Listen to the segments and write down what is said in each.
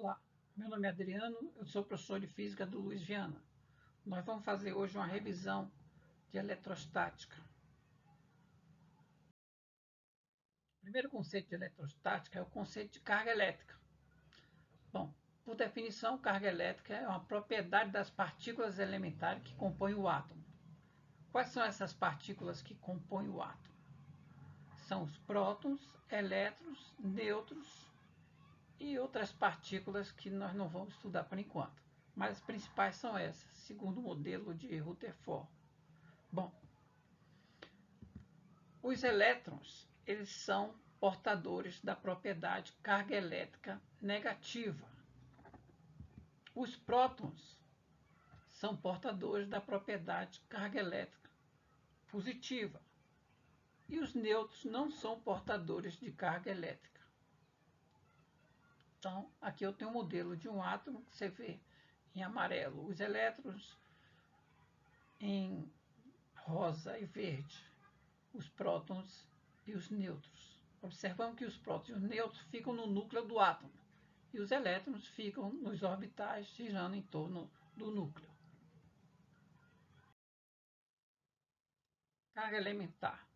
Olá, meu nome é Adriano, eu sou professor de Física do Luiz Viana. Nós vamos fazer hoje uma revisão de eletrostática. O primeiro conceito de eletrostática é o conceito de carga elétrica. Bom, por definição, carga elétrica é uma propriedade das partículas elementares que compõem o átomo. Quais são essas partículas que compõem o átomo? São os prótons, elétrons, nêutrons e outras partículas que nós não vamos estudar por enquanto. Mas as principais são essas, segundo o modelo de Rutherford. Bom, os elétrons, eles são portadores da propriedade carga elétrica negativa. Os prótons são portadores da propriedade carga elétrica positiva. E os nêutrons não são portadores de carga elétrica. Então, aqui eu tenho um modelo de um átomo que você vê em amarelo os elétrons, em rosa e verde os prótons e os nêutrons. Observamos que os prótons e os nêutrons ficam no núcleo do átomo e os elétrons ficam nos orbitais girando em torno do núcleo. Carga elementar.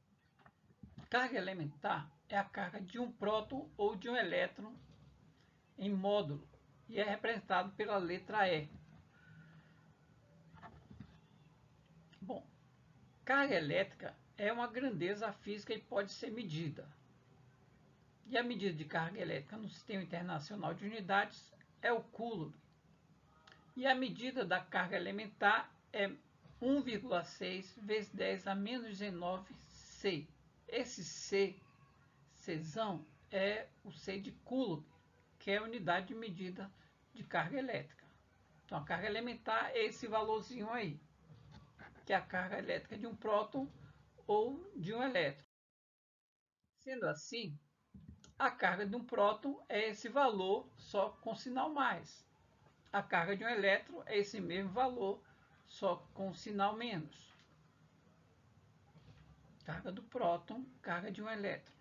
Carga elementar é a carga de um próton ou de um elétron em módulo e é representado pela letra E. Bom, carga elétrica é uma grandeza física e pode ser medida. E a medida de carga elétrica no Sistema Internacional de Unidades é o Coulomb. E a medida da carga elementar é 1,6 vezes 10 a menos 19 C. Esse C, Czão, é o C de Coulomb, que é a unidade de medida de carga elétrica. Então, a carga elementar é esse valorzinho aí, que é a carga elétrica de um próton ou de um elétron. Sendo assim, a carga de um próton é esse valor só com sinal mais. A carga de um elétron é esse mesmo valor, só com sinal menos. Carga do próton, carga de um elétron.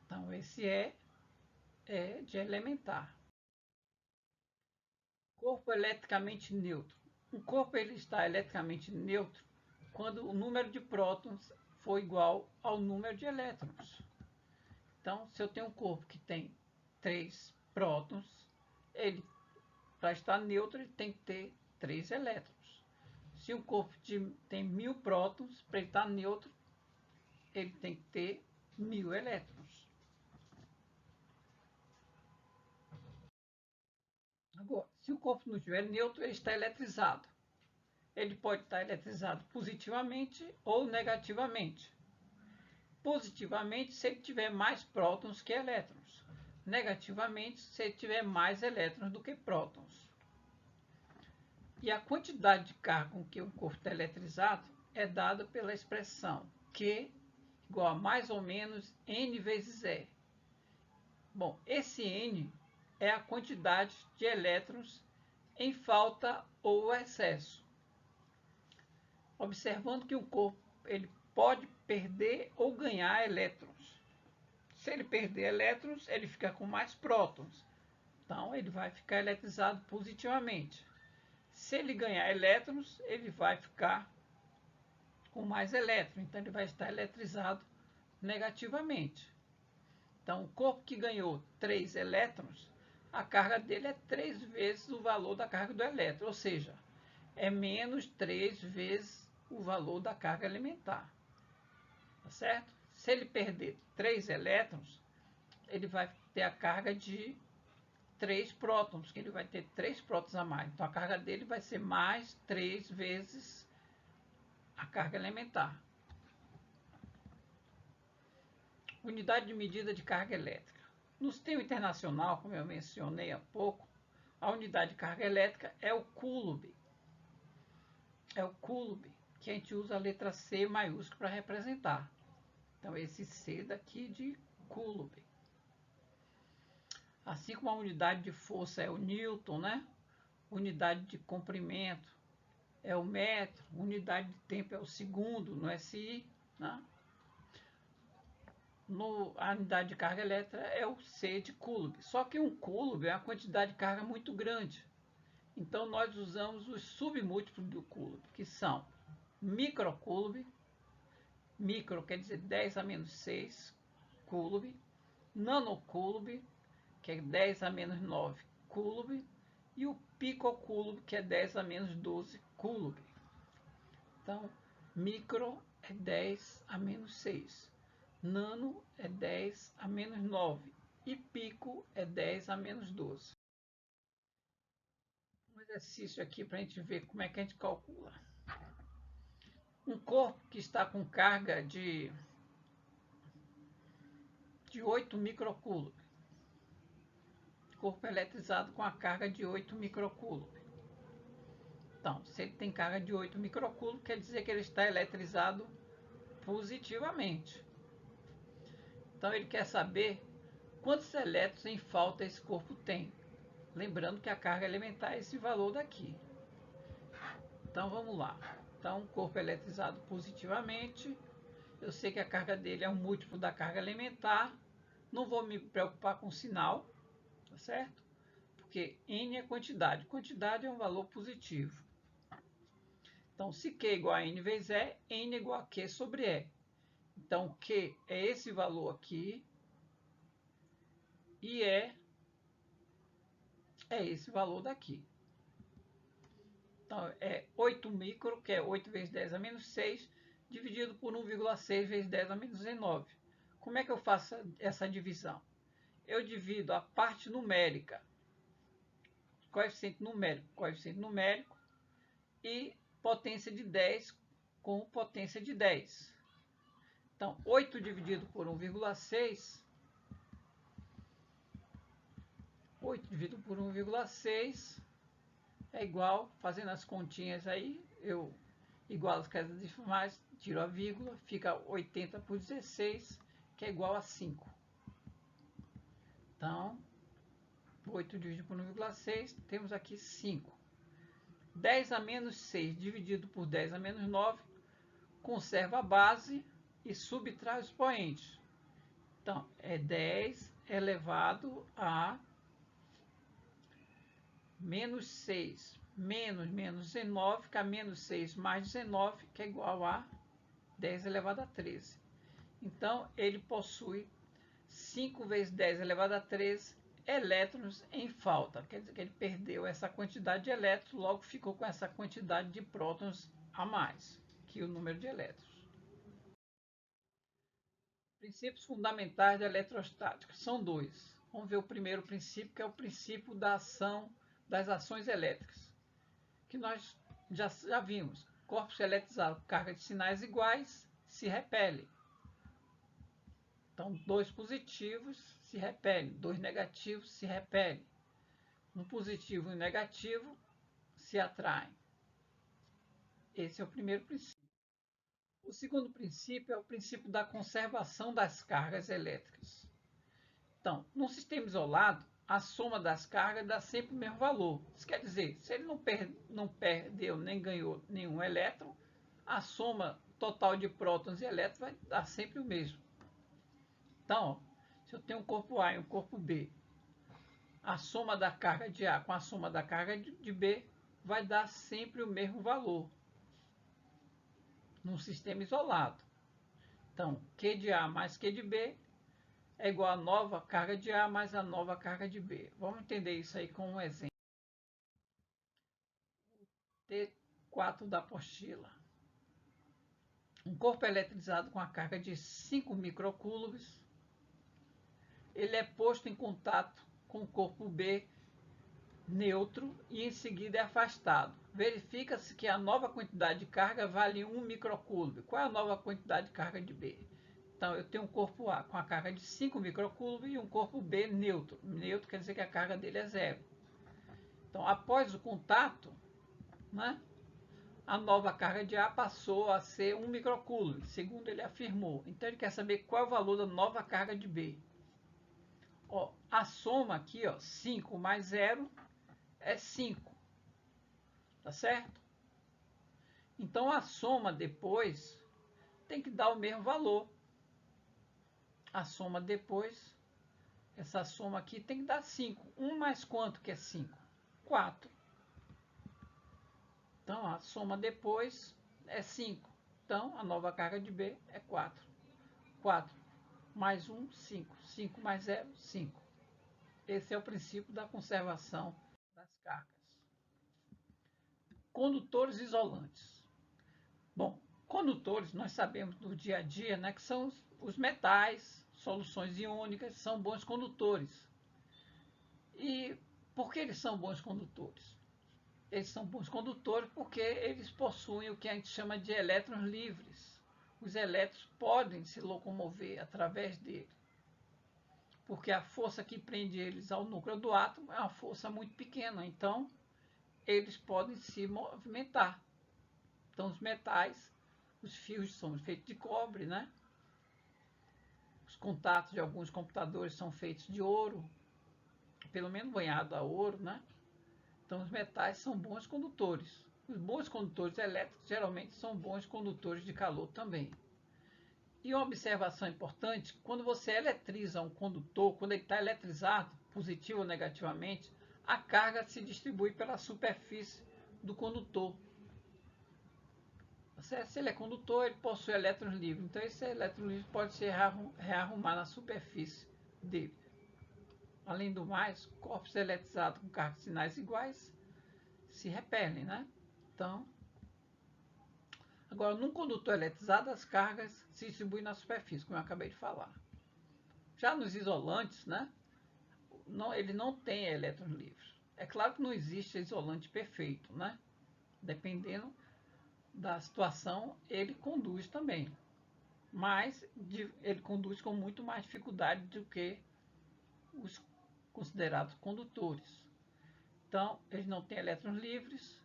Então, esse é de elementar. Corpo eletricamente neutro. Um corpo ele está eletricamente neutro quando o número de prótons for igual ao número de elétrons. Então, se eu tenho um corpo que tem 3 prótons, ele, para estar neutro, ele tem que ter 3 elétrons. Se o corpo tem 1000 prótons, para ele estar neutro, ele tem que ter 1000 elétrons. Agora, se o corpo não estiver neutro, ele está eletrizado. Ele pode estar eletrizado positivamente ou negativamente. Positivamente, se ele tiver mais prótons que elétrons. Negativamente, se ele tiver mais elétrons do que prótons. E a quantidade de carga com que o corpo está eletrizado é dada pela expressão Q igual a mais ou menos N vezes E. Bom, esse N é a quantidade de elétrons em falta ou excesso. Observando que o corpo ele pode perder ou ganhar elétrons. Se ele perder elétrons, ele fica com mais prótons. Então, ele vai ficar eletrizado positivamente. Se ele ganhar elétrons, ele vai ficar com mais elétrons. Então, ele vai estar eletrizado negativamente. Então, o corpo que ganhou 3 elétrons, a carga dele é 3 vezes o valor da carga do elétron. Ou seja, é menos 3 vezes o valor da carga elementar. Tá certo? Se ele perder 3 elétrons, ele vai ter a carga de 3 prótons, que ele vai ter 3 prótons a mais. Então, a carga dele vai ser mais 3 vezes a carga elementar. Unidade de medida de carga elétrica. No sistema internacional, como eu mencionei há pouco, a unidade de carga elétrica é o Coulomb. É o Coulomb, que a gente usa a letra C maiúscula para representar. Então, esse C daqui de Coulomb. Assim como a unidade de força é o Newton, né? Unidade de comprimento é o metro, unidade de tempo é o segundo, no SI, né? a unidade de carga elétrica é o C de coulomb. Só que um coulomb é uma quantidade de carga muito grande. Então, nós usamos os submúltiplos do coulomb, que são microcoulomb, micro quer dizer 10 a menos 6 coulomb, nanocoulomb, que é 10 a menos 9 coulomb, e o picocoulomb, que é 10 a menos 12 coulomb. Então, micro é 10 a menos 6, nano é 10 a menos 9 e pico é 10 a menos 12. Um exercício aqui para a gente ver como é que a gente calcula. Um corpo que está com carga de 8 microcoulomb. Corpo eletrizado com a carga de 8 microcoulomb. Então, se ele tem carga de 8 microcoulomb, quer dizer que ele está eletrizado positivamente. Então, ele quer saber quantos elétrons em falta esse corpo tem. Lembrando que a carga elementar é esse valor daqui. Então, vamos lá. Então, corpo eletrizado positivamente. Eu sei que a carga dele é um múltiplo da carga elementar. Não vou me preocupar com o sinal, tá certo? Porque N é quantidade. Quantidade é um valor positivo. Então, se Q é igual a N vezes E, N é igual a Q sobre E. Então, Q é esse valor aqui. E E é esse valor daqui. Então, é 8 micro, que é 8 vezes 10 a menos 6, dividido por 1,6 vezes 10 a menos 19. Como é que eu faço essa divisão? Eu divido a parte numérica, coeficiente numérico e potência de 10 com potência de 10. Então, 8 dividido por 1,6, 8 dividido por 1,6 é igual, fazendo as continhas aí, eu igualo as casas decimais, tiro a vírgula, fica 80 por 16, que é igual a 5. Então, 8 dividido por 1,6, temos aqui 5. 10 a menos 6 dividido por 10 a menos 9, conserva a base e subtrai os expoentes. Então, é 10 elevado a menos 6 menos 19, fica menos 6 mais 19, que é igual a 10 elevado a 13. Então, ele possui 5 vezes 10 elevado a 13 elétrons em falta. Quer dizer que ele perdeu essa quantidade de elétrons, logo ficou com essa quantidade de prótons a mais que o número de elétrons. Princípios fundamentais da eletrostática. São dois. Vamos ver o primeiro princípio, que é o princípio da ação das ações elétricas, que nós já vimos. Corpos eletrizados com carga de sinais iguais se repelem. Então, dois positivos se repelem, dois negativos se repelem. Um positivo e um negativo se atraem. Esse é o primeiro princípio. O segundo princípio é o princípio da conservação das cargas elétricas. Então, num sistema isolado, a soma das cargas dá sempre o mesmo valor. Isso quer dizer, se ele não perdeu nem ganhou nenhum elétron, a soma total de prótons e elétrons vai dar sempre o mesmo. Então, se eu tenho um corpo A e um corpo B, a soma da carga de A com a soma da carga de B vai dar sempre o mesmo valor num sistema isolado. Então, Q de A mais Q de B é igual a nova carga de A mais a nova carga de B. Vamos entender isso aí com um exemplo. T4 da apostila. Um corpo eletrizado com a carga de 5 microcoulombs, ele é posto em contato com o corpo B neutro e em seguida é afastado. Verifica-se que a nova quantidade de carga vale 1 microcoulomb. Qual é a nova quantidade de carga de B? Então, eu tenho um corpo A com a carga de 5 microcoulomb e um corpo B neutro. Neutro quer dizer que a carga dele é zero. Então, após o contato, né, a nova carga de A passou a ser 1 microcoulomb, segundo ele afirmou. Então, ele quer saber qual é o valor da nova carga de B. Ó, a soma aqui, ó, 5 mais 0 é 5. Tá certo? Então, a soma depois tem que dar o mesmo valor. a soma depois, essa soma aqui tem que dar 5. 1 mais quanto que é 5? 4. Então, a soma depois é 5. Então, a nova carga de B é 4. 4 mais 1, 5. 5 mais 0, 5. Esse é o princípio da conservação das cargas. Condutores isolantes. Bom, condutores nós sabemos do dia a dia, né, que são os metais, soluções iônicas, são bons condutores. E por que eles são bons condutores? Eles são bons condutores porque eles possuem o que a gente chama de elétrons livres. Os elétrons podem se locomover através dele, porque a força que prende eles ao núcleo do átomo é uma força muito pequena, então eles podem se movimentar. Então os metais, os fios são feitos de cobre, né? Os contatos de alguns computadores são feitos de ouro, pelo menos banhado a ouro, né? Então os metais são bons condutores. Os bons condutores elétricos geralmente são bons condutores de calor também. E uma observação importante, quando você eletriza um condutor, quando ele está eletrizado, positivo ou negativamente, a carga se distribui pela superfície do condutor. Se ele é condutor, ele possui elétrons livres. Então, esse elétron livre pode se rearrumar na superfície dele. Além do mais, corpos eletrizados com cargas de sinais iguais se repelem, né? Então, agora, num condutor eletrizado, as cargas se distribuem na superfície, como eu acabei de falar. Já nos isolantes, né? Ele não tem elétrons livres. É claro que não existe isolante perfeito, né? Dependendo da situação, ele conduz também. Mas ele conduz com muito mais dificuldade do que os considerados condutores. Então, eles não têm elétrons livres.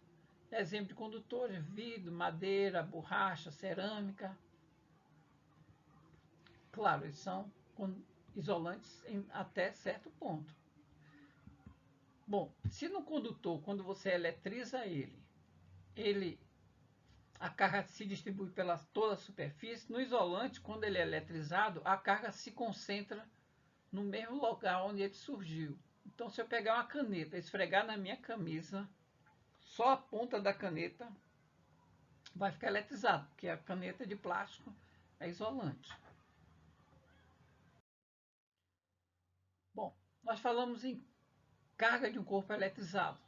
Exemplo de condutores: vidro, madeira, borracha, cerâmica. Claro, eles são isolantes até certo ponto. Bom, se no condutor, quando você eletriza a carga se distribui pela toda a superfície. No isolante, quando ele é eletrizado, a carga se concentra no mesmo lugar onde ele surgiu. Então, se eu pegar uma caneta e esfregar na minha camisa, só a ponta da caneta vai ficar eletrizado, porque a caneta de plástico é isolante. Bom, nós falamos em carga de um corpo eletrizado.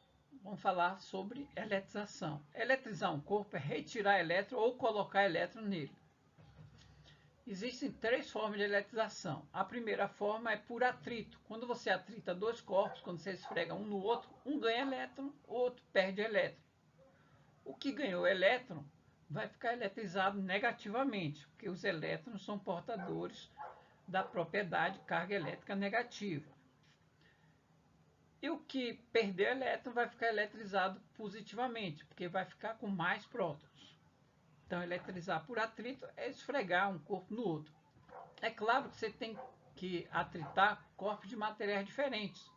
Vamos falar sobre eletrização. Eletrizar um corpo é retirar elétron ou colocar elétron nele. Existem 3 formas de eletrização. A primeira forma é por atrito. Quando você atrita 2 corpos, quando você esfrega um no outro, um ganha elétron, o outro perde elétron. O que ganhou elétron vai ficar eletrizado negativamente, porque os elétrons são portadores da propriedade carga elétrica negativa. E o que perdeu elétron vai ficar eletrizado positivamente, porque vai ficar com mais prótons. Então, eletrizar por atrito é esfregar um corpo no outro. É claro que você tem que atritar corpos de materiais diferentes.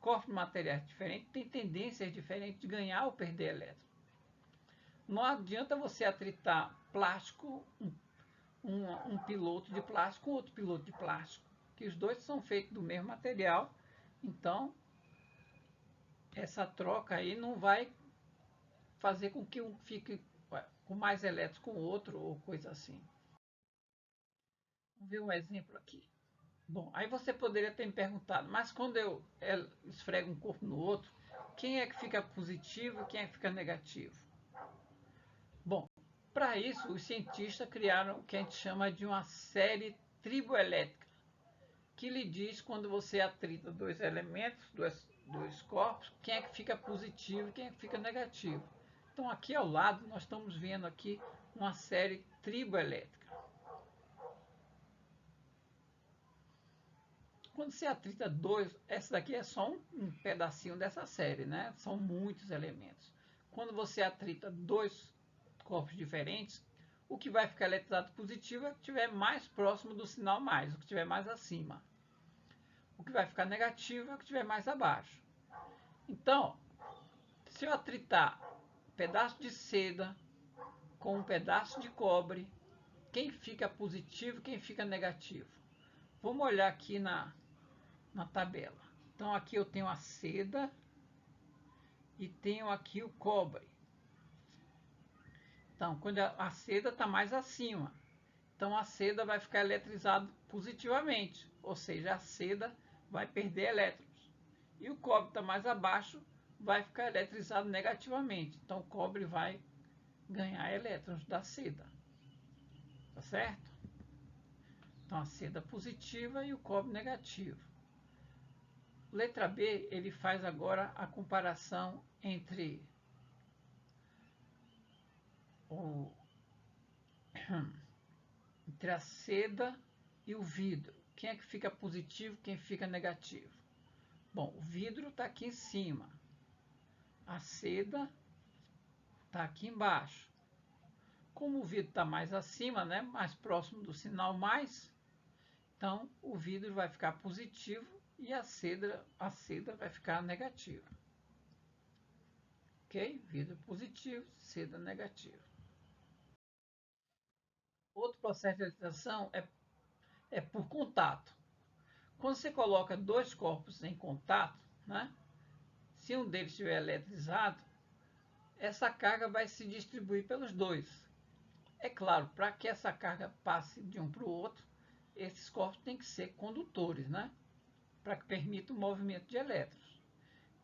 Corpos de materiais diferentes têm tendências diferentes de ganhar ou perder elétron. Não adianta você atritar plástico, um piloto de plástico com outro piloto de plástico, que os dois são feitos do mesmo material. Então, essa troca aí não vai fazer com que um fique com mais elétrons com o outro ou coisa assim. Vamos ver um exemplo aqui. Bom, aí você poderia ter me perguntado, mas quando eu esfrego um corpo no outro, quem é que fica positivo e quem é que fica negativo? Bom, para isso, os cientistas criaram o que a gente chama de uma série triboelétrica, que lhe diz quando você atrita 2 elementos, dois corpos, quem é que fica positivo e quem é que fica negativo. Então, aqui ao lado, nós estamos vendo aqui uma série triboelétrica. Quando você atrita 2, essa daqui é só um pedacinho dessa série, né? São muitos elementos. Quando você atrita 2 corpos diferentes, o que vai ficar eletrizado positivo é o que estiver mais próximo do sinal mais, o que estiver mais acima. O que vai ficar negativo é o que estiver mais abaixo. Então, se eu atritar um pedaço de seda com um pedaço de cobre, quem fica positivo e quem fica negativo? vamos olhar aqui na tabela. Então aqui eu tenho a seda e tenho aqui o cobre. Então, quando a seda está mais acima, então a seda vai ficar eletrizada positivamente, ou seja, a seda vai perder elétrons. E o cobre está mais abaixo, vai ficar eletrizado negativamente. Então o cobre vai ganhar elétrons da seda. Tá certo? Então a seda positiva e o cobre negativo. Letra B, ele faz agora a comparação entre entre a seda e o vidro. Quem é que fica positivo, quem fica negativo? Bom, o vidro está aqui em cima. A seda está aqui embaixo. Como o vidro está mais acima, né, mais próximo do sinal mais, então o vidro vai ficar positivo e a seda vai ficar negativa. Ok? Vidro positivo, seda negativa. Outro processo de eletrização é por contato. Quando você coloca dois corpos em contato, né, se um deles estiver eletrizado, essa carga vai se distribuir pelos dois. É claro, para que essa carga passe de um para o outro, esses corpos têm que ser condutores, né, para que permita o movimento de elétrons.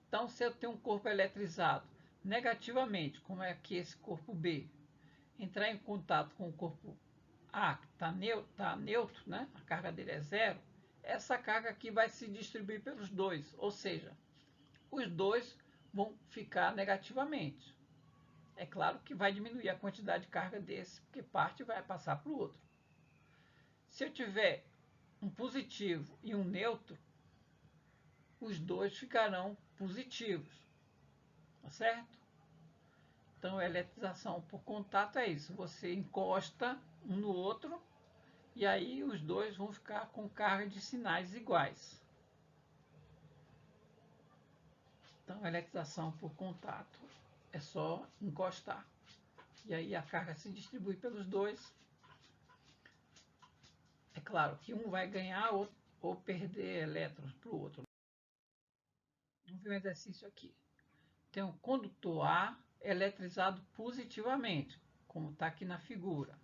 Então, se eu tenho um corpo eletrizado negativamente, como é aqui esse corpo B, entrar em contato com o corpo A, que está neutro, né, a carga dele é zero, essa carga aqui vai se distribuir pelos dois, ou seja, os dois vão ficar negativamente. É claro que vai diminuir a quantidade de carga desse, porque parte vai passar para o outro. Se eu tiver um positivo e um neutro, os dois ficarão positivos, tá certo? Então, a eletrização por contato é isso. Você encosta um no outro e aí os dois vão ficar com carga de sinais iguais. Então, a eletrização por contato é só encostar. E aí a carga se distribui pelos dois. É claro que um vai ganhar ou perder elétrons para o outro. Vamos ver um exercício aqui. Tem um condutor A eletrizado positivamente, como está aqui na figura.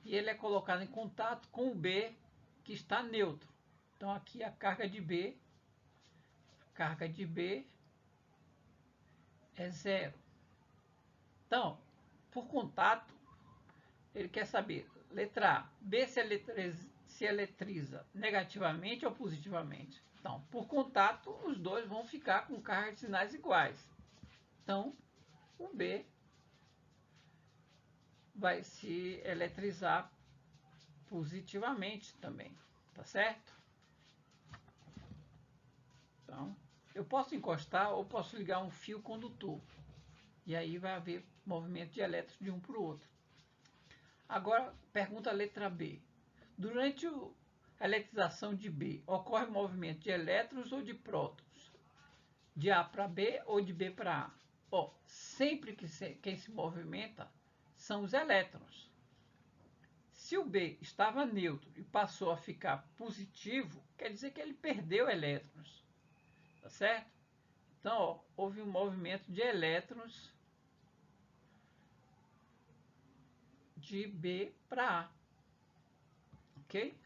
E ele é colocado em contato com o B, que está neutro. Então aqui a carga de B é zero. Então, por contato, ele quer saber, letra A, B se eletriza negativamente ou positivamente. Então, por contato, os dois vão ficar com carga de sinais iguais. Então, o B vai se eletrizar positivamente também, tá certo? Então, eu posso encostar ou posso ligar um fio condutor. E aí vai haver movimento de elétrons de um para o outro. Agora, pergunta a letra B. Durante a eletrização de B, ocorre movimento de elétrons ou de prótons? De A para B ou de B para A? Sempre que quem se movimenta são os elétrons. Se o B estava neutro e passou a ficar positivo, quer dizer que ele perdeu elétrons. Tá certo? Então, houve um movimento de elétrons de B para A. Ok?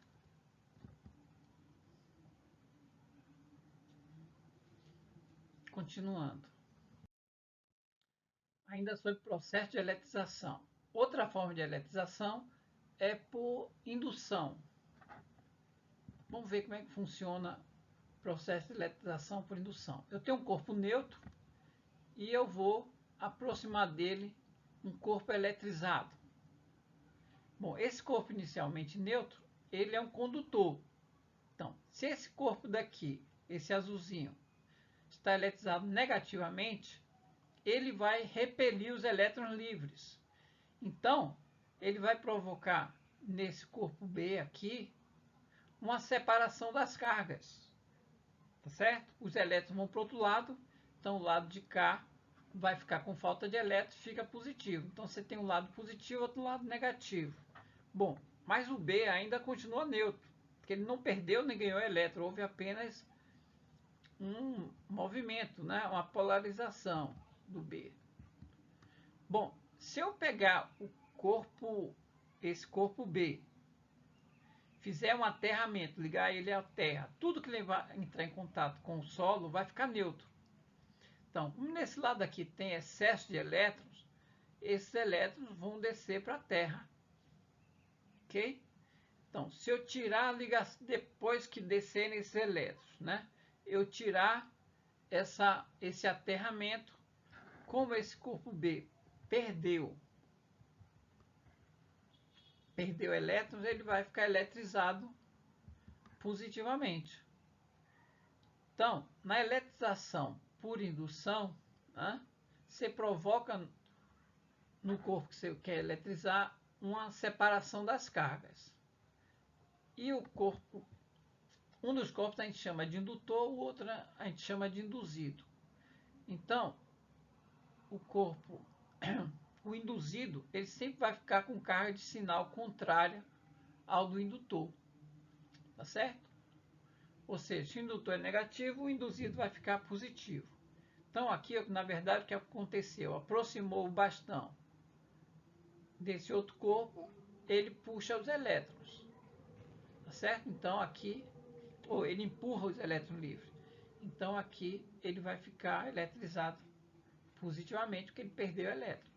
Continuando. Ainda sobre processo de eletrização. Outra forma de eletrização é por indução. Vamos ver como é que funciona o processo de eletrização por indução. Eu tenho um corpo neutro e eu vou aproximar dele um corpo eletrizado. Bom, esse corpo inicialmente neutro, ele é um condutor. Então, se esse corpo daqui, esse azulzinho, está eletrizado negativamente, ele vai repelir os elétrons livres. Então, ele vai provocar nesse corpo B aqui uma separação das cargas. Tá certo? Os elétrons vão para o outro lado, então o lado de cá vai ficar com falta de elétrons, fica positivo. Então você tem um lado positivo e outro lado negativo. Bom, mas o B ainda continua neutro, porque ele não perdeu nem ganhou elétron, houve apenas um movimento, né? Uma polarização do B. Bom, se eu pegar o corpo, esse corpo B, fizer um aterramento, ligar ele à Terra, tudo que ele vai entrar em contato com o solo vai ficar neutro. Então, como nesse lado aqui tem excesso de elétrons, esses elétrons vão descer para a Terra. Ok? Então, se eu tirar a ligação, depois que descerem esses elétrons, né? Eu tirar esse aterramento, como esse corpo B perdeu elétrons, ele vai ficar eletrizado positivamente. Então, na eletrização por indução, né, você provoca no corpo que você quer eletrizar uma separação das cargas. E o corpo, um dos corpos a gente chama de indutor, o outro a gente chama de induzido. Então, o corpo, o induzido, ele sempre vai ficar com carga de sinal contrária ao do indutor. Tá certo? Ou seja, se o indutor é negativo, o induzido vai ficar positivo. Então, aqui, na verdade, o que aconteceu? Aproximou o bastão desse outro corpo, ele puxa os elétrons. Tá certo? Então, aqui, ou ele empurra os elétrons livres. Então, aqui, ele vai ficar eletrizado positivamente, porque ele perdeu elétron.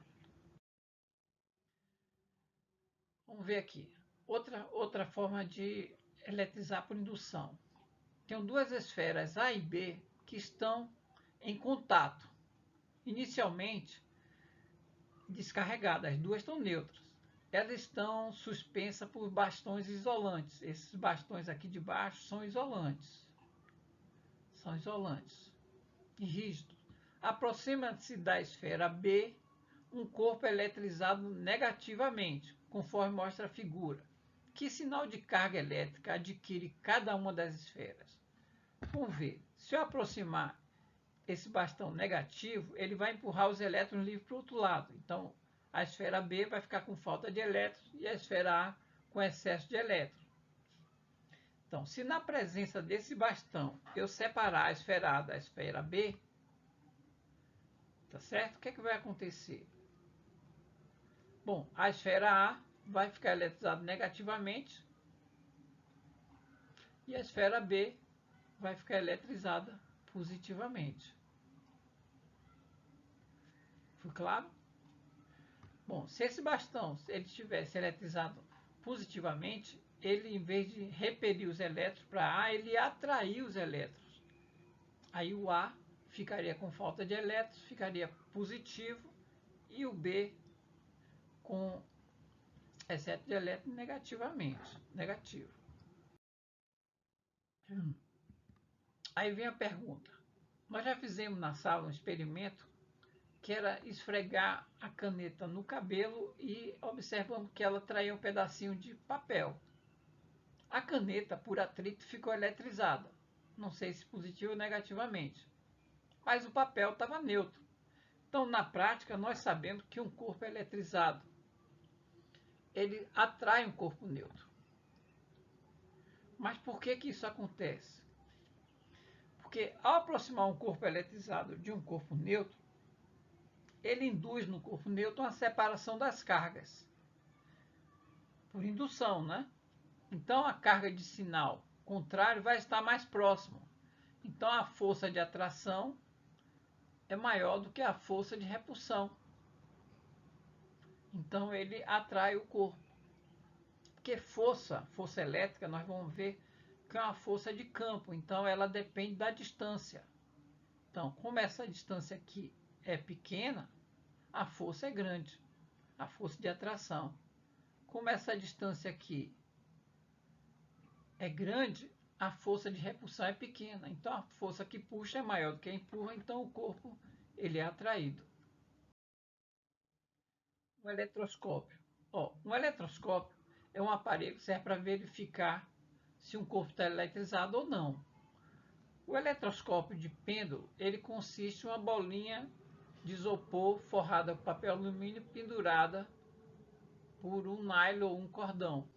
Vamos ver aqui. Outra forma de eletrizar por indução. Tem duas esferas A e B que estão em contato. Inicialmente descarregadas, as duas estão neutras. Elas estão suspensas por bastões isolantes. Esses bastões aqui de baixo são isolantes. São isolantes e rígidos. Aproxima-se da esfera B um corpo eletrizado negativamente, conforme mostra a figura. Que sinal de carga elétrica adquire cada uma das esferas? Vamos ver. Se eu aproximar esse bastão negativo, ele vai empurrar os elétrons livres para o outro lado. Então, a esfera B vai ficar com falta de elétrons e a esfera A com excesso de elétrons. Então, se na presença desse bastão eu separar a esfera A da esfera B, tá certo? O que é que vai acontecer? Bom, a esfera A vai ficar eletrizada negativamente e a esfera B vai ficar eletrizada positivamente. Foi claro? Bom, se esse bastão ele estivesse eletrizado positivamente, ele, em vez de repelir os elétrons para A, ele atrair os elétrons. Aí o A ficaria com falta de elétrons, ficaria positivo, e o B com excesso de elétrons negativo. Aí vem a pergunta. Nós já fizemos na sala um experimento que era esfregar a caneta no cabelo e observando que ela traía um pedacinho de papel. A caneta, por atrito, ficou eletrizada. Não sei se positivo ou negativamente. Mas o papel estava neutro. Então, na prática, nós sabemos que um corpo eletrizado, ele atrai um corpo neutro. Mas por que isso acontece? Porque ao aproximar um corpo eletrizado de um corpo neutro, ele induz no corpo neutro uma separação das cargas. Por indução, né? Então a carga de sinal contrário vai estar mais próximo. Então a força de atração é maior do que a força de repulsão. Então ele atrai o corpo. Porque força elétrica, nós vamos ver que é uma força de campo. Então ela depende da distância. Então, como essa distância aqui é pequena, a força é grande. A força de atração. Como essa distância aqui é grande, a força de repulsão é pequena. Então a força que puxa é maior do que a empurra, então o corpo ele é atraído. O eletroscópio. Um eletroscópio é um aparelho que serve para verificar se um corpo está eletrizado ou não. O eletroscópio de pêndulo, ele consiste em uma bolinha de isopor forrada com papel alumínio pendurada por um nylon ou um cordão.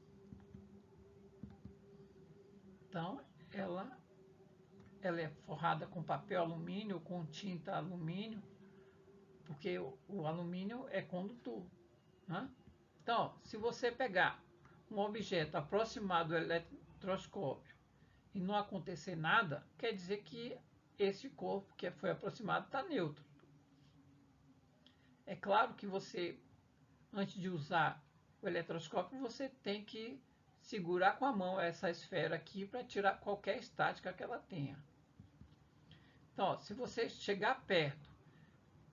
Então, ela é forrada com papel alumínio, com tinta alumínio, porque o alumínio é condutor, né? Então, se você pegar um objeto aproximado do eletroscópio e não acontecer nada, quer dizer que esse corpo que foi aproximado está neutro. É claro que você, antes de usar o eletroscópio, você tem que segurar com a mão essa esfera aqui para tirar qualquer estática que ela tenha. Então, ó, se você chegar perto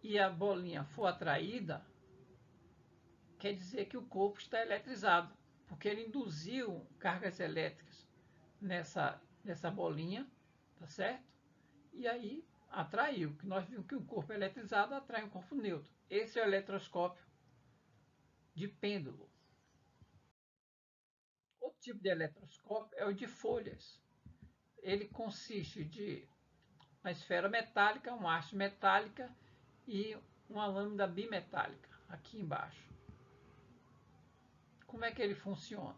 e a bolinha for atraída, quer dizer que o corpo está eletrizado, porque ele induziu cargas elétricas nessa bolinha, tá certo? E aí atraiu, que nós vimos que o corpo eletrizado atrai um corpo neutro. Esse é o eletroscópio de pêndulo. Outro tipo de eletroscópio é o de folhas. Ele consiste de uma esfera metálica, uma haste metálica e uma lâmina bimetálica aqui embaixo. Como é que ele funciona?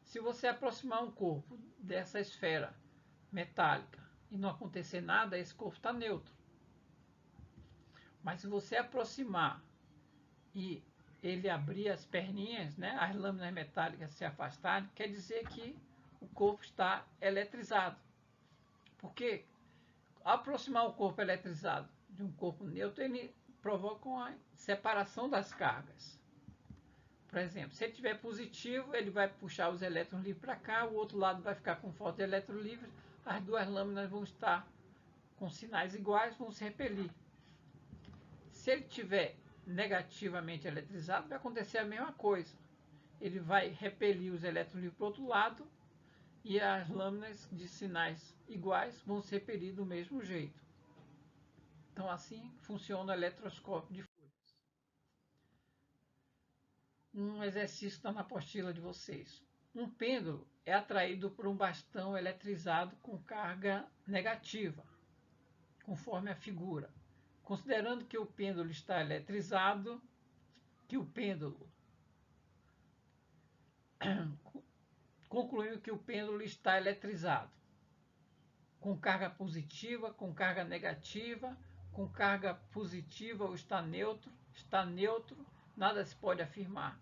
Se você aproximar um corpo dessa esfera metálica e não acontecer nada, esse corpo está neutro. Mas se você aproximar e ele abrir as perninhas, né, as lâminas metálicas se afastarem, quer dizer que o corpo está eletrizado. Porque aproximar o corpo eletrizado de um corpo neutro, ele provoca uma separação das cargas. Por exemplo, se ele estiver positivo, ele vai puxar os elétrons livres para cá, o outro lado vai ficar com falta de elétrons livres, as duas lâminas vão estar com sinais iguais, vão se repelir. Se ele estiver negativamente eletrizado, vai acontecer a mesma coisa. Ele vai repelir os elétrons livres para o outro lado e as lâminas de sinais iguais vão se repelir do mesmo jeito. Então, assim funciona o eletroscópio de folhas. Um exercício está na apostila de vocês. Um pêndulo é atraído por um bastão eletrizado com carga negativa, conforme a figura. Considerando que o pêndulo está eletrizado, concluiu que o pêndulo está eletrizado, com carga positiva, com carga negativa, com carga positiva ou está neutro, nada se pode afirmar.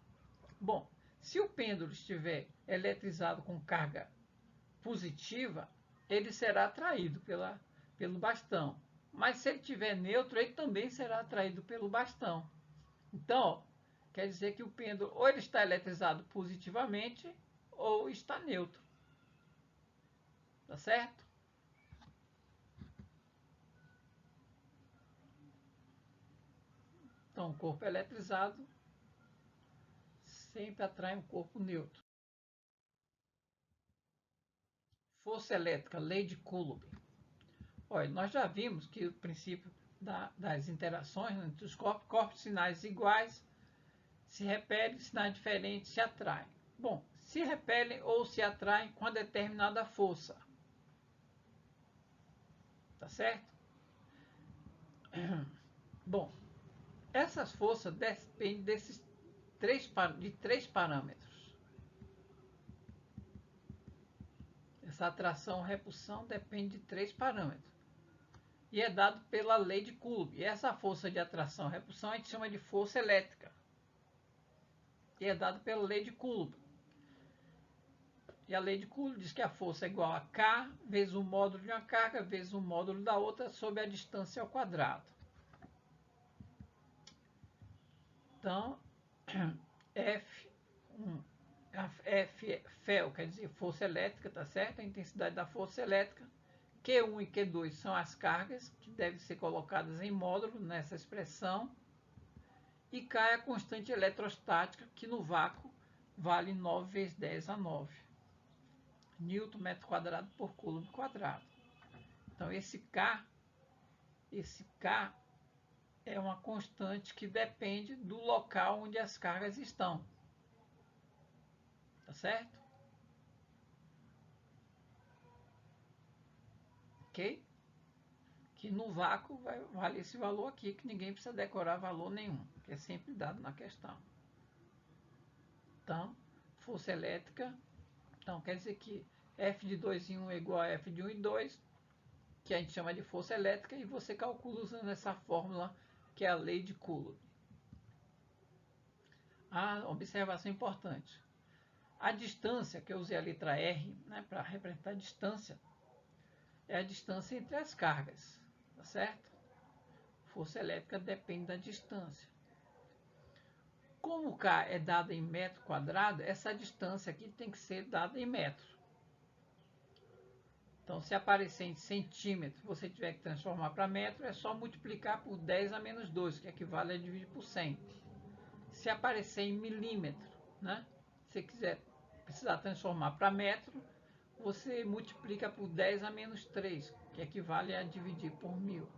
Bom, se o pêndulo estiver eletrizado com carga positiva, ele será atraído pelo bastão. Mas se ele estiver neutro, ele também será atraído pelo bastão. Então, quer dizer que o pêndulo ou ele está eletrizado positivamente ou está neutro. Tá certo? Então, o corpo eletrizado sempre atrai um corpo neutro. Força elétrica, lei de Coulomb. Olha, nós já vimos que o princípio das interações entre os corpos de sinais iguais se repelem, sinais diferentes se atraem. Bom, se repelem ou se atraem com determinada força. Tá certo? Bom, essas forças dependem de três parâmetros. Essa atração ou repulsão depende de três parâmetros. E é dado pela lei de Coulomb. E essa força de atração ou repulsão a gente chama de força elétrica. E é dado pela lei de Coulomb. E a lei de Coulomb diz que a força é igual a K vezes o módulo de uma carga vezes o módulo da outra sobre a distância ao quadrado. Então, F quer dizer força elétrica, tá certo? A intensidade da força elétrica. Q1 e Q2 são as cargas que devem ser colocadas em módulo nessa expressão. E K é a constante eletrostática, que no vácuo vale 9 vezes 10 a 9. Newton metro quadrado por Coulomb quadrado. Então, esse K é uma constante que depende do local onde as cargas estão. Tá certo? Ok? Que no vácuo vai valer esse valor aqui, que ninguém precisa decorar valor nenhum, que é sempre dado na questão. Então, força elétrica, então quer dizer que F de 2 em 1 é igual a F de 1 em 2, que a gente chama de força elétrica, e você calcula usando essa fórmula, que é a lei de Coulomb. A observação importante. A distância, que eu usei a letra R, né, para representar a distância, é a distância entre as cargas, tá certo? Força elétrica depende da distância. Como K é dada em metro quadrado, essa distância aqui tem que ser dada em metro. Então, se aparecer em centímetro, você tiver que transformar para metro, é só multiplicar por 10 a menos 2, que equivale a dividir por 100. Se aparecer em milímetro, né? Se quiser precisar transformar para metro, você multiplica por 10 a menos 3, que equivale a dividir por 1000.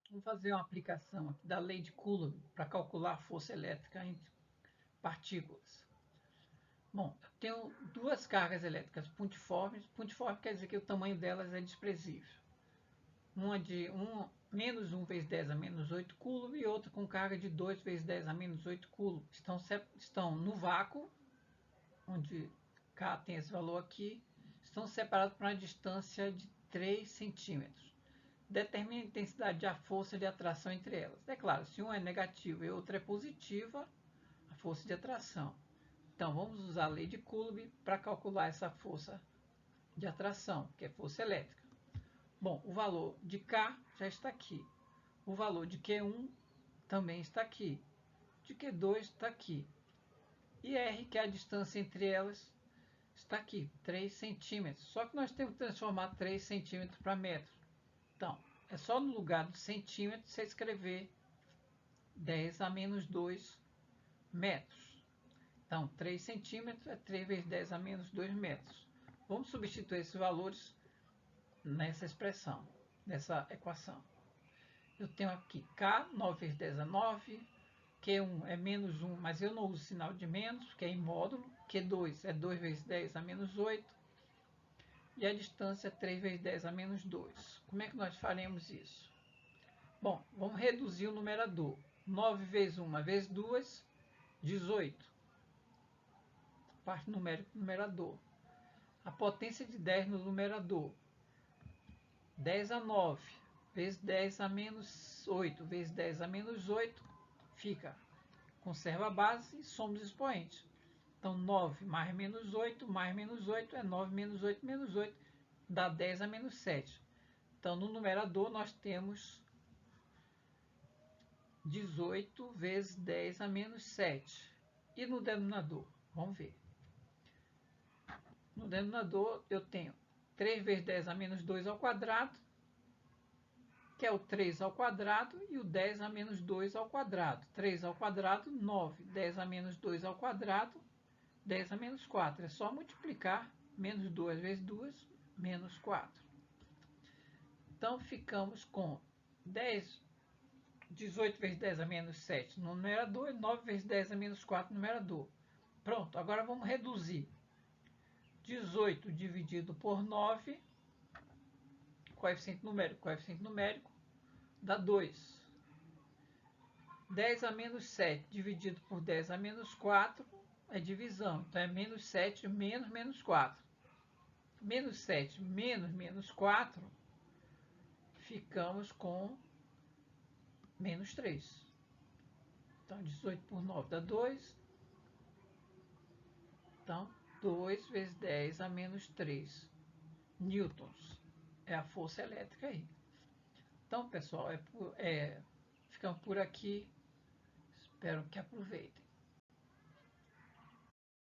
Vamos fazer uma aplicação aqui da lei de Coulomb para calcular a força elétrica entre partículas. Bom, eu tenho duas cargas elétricas pontiformes. Pontiforme quer dizer que o tamanho delas é desprezível. Uma de menos 1 vezes 10 a menos 8 coulomb e outra com carga de 2 vezes 10 a menos 8 coulomb. Estão no vácuo, onde K tem esse valor aqui, estão separados por uma distância de 3 centímetros. Determine a intensidade da força de atração entre elas. É claro, se um é negativo e outro é positiva, a força de atração. Então, vamos usar a lei de Coulomb para calcular essa força de atração, que é força elétrica. Bom, o valor de K já está aqui. O valor de Q1 também está aqui. De Q2 está aqui. E R, que é a distância entre elas, está aqui, 3 centímetros. Só que nós temos que transformar 3 centímetros para metro. Então, é só no lugar do centímetro você escrever 10 a menos 2 metros. Então, 3 centímetros é 3 vezes 10 a menos 2 metros. Vamos substituir esses valores nessa expressão, nessa equação. Eu tenho aqui K, 9 vezes 10 é 9. Q1 é menos 1, mas eu não uso sinal de menos, porque é em módulo. Q2 é 2 vezes 10 a menos 8. E a distância é 3 vezes 10 a menos 2. Como é que nós faremos isso? Bom, vamos reduzir o numerador. 9 vezes 1 vezes 2, 18. Parte numérica do numerador. A potência de 10 no numerador. 10 a 9 vezes 10 a menos 8 vezes 10 a menos 8 fica. Conserva a base e soma os expoentes. Então, 9 mais menos 8 é 9 menos 8 menos 8, dá 10 a menos 7. Então, no numerador, nós temos 18 vezes 10 a menos 7. E no denominador? Vamos ver. No denominador, eu tenho 3 vezes 10 a menos 2 ao quadrado, que é o 3 ao quadrado, e o 10 a menos 2 ao quadrado. 3 ao quadrado, 9. 10 a menos 2 ao quadrado, 10 a menos 4. É só multiplicar. Menos 2 vezes 2, menos 4. Então, ficamos com 18 vezes 10 a menos 7 no numerador e 9 vezes 10 a menos 4 no numerador. Pronto, agora vamos reduzir. 18 dividido por 9, coeficiente numérico, dá 2. 10 a menos 7 dividido por 10 a menos 4 é divisão. Então, é menos 7 menos menos 4. Menos 7 menos menos 4, ficamos com menos 3. Então, 18 por 9 dá 2. Então, 2 vezes 10 a menos 3 newtons. É a força elétrica aí. Então, pessoal, ficamos por aqui. Espero que aproveitem.